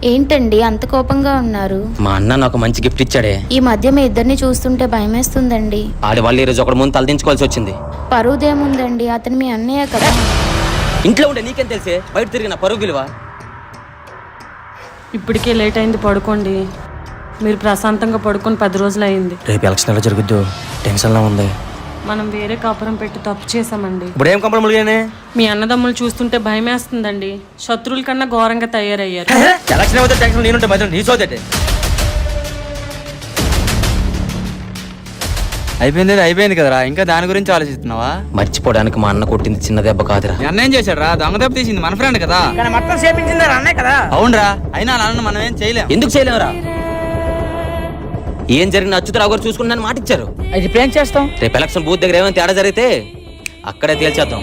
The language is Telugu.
ఏంటండి అంత కోపంగా ఉన్నారు? మా అన్న నాకు మంచి గిఫ్ట్ ఇచ్చాడే. ఈ మధ్య మీ ఇద్దరిని చూస్తుంటే భయమేస్తుందండి. ఆడి వాళ్ళు ఈరోజు ఒకటి ముందు తలదించుకోవాల్సి వచ్చింది. పరువుదేముందండి, అతను మీ అన్నయ్య కదా. ఇంట్లో ఉంటే నీకేం తెలిసే, బయట తిరిగిన పరువు విలువ. ఇప్పటికే లేట్ అయింది, పడుకోండి. మీరు ప్రశాంతంగా పడుకొని 10 రోజులు అయింది. రేపు ఎలక్షన్ ఎలా జరుగుద్దు టెన్షన్లా ఉంది. మనం వేరే కాపురం పెట్టి తప్పు చేసామండి. ఇప్పుడు ఏం కంపలు ములిగానే? మీ అన్నదమ్ములు చూస్తుంటే భయమేస్తుందండి. శత్రువుల కన్నా ఘోరంగా తయారయ్యారు. ఎలక్షన్ అవుతే టెన్షన్ నేనుంటే మధ్య నీ సోదటే. అయిపోయింది కదరా, ఇంకా దాని గురించి ఆలోచిస్తున్నావా? మర్చిపోవడానికి మా అన్న కొట్టింది చిన్న దెబ్బ కాదురా. అన్నేం చేశాడు రా? దొంగ దెబ్బ తీసింది మన ఫ్రెండ్ కదా. మొత్తం చేపించింది అన్నే కదా. అవునరా, అయినా అన్న మనం ఏం చేయలేం. ఎందుకు చేయలేమురా? ఏం జరిగిన అచ్యుతరావు గారు చూసుకుని మాట ఇచ్చారు. అది ఇప్పుడు ఏం చేస్తాం? రేపు ఎలక్షన్ బూత్ దగ్గర ఏమైనా తేడా జరిగితే అక్కడే తేల్చేద్దాం.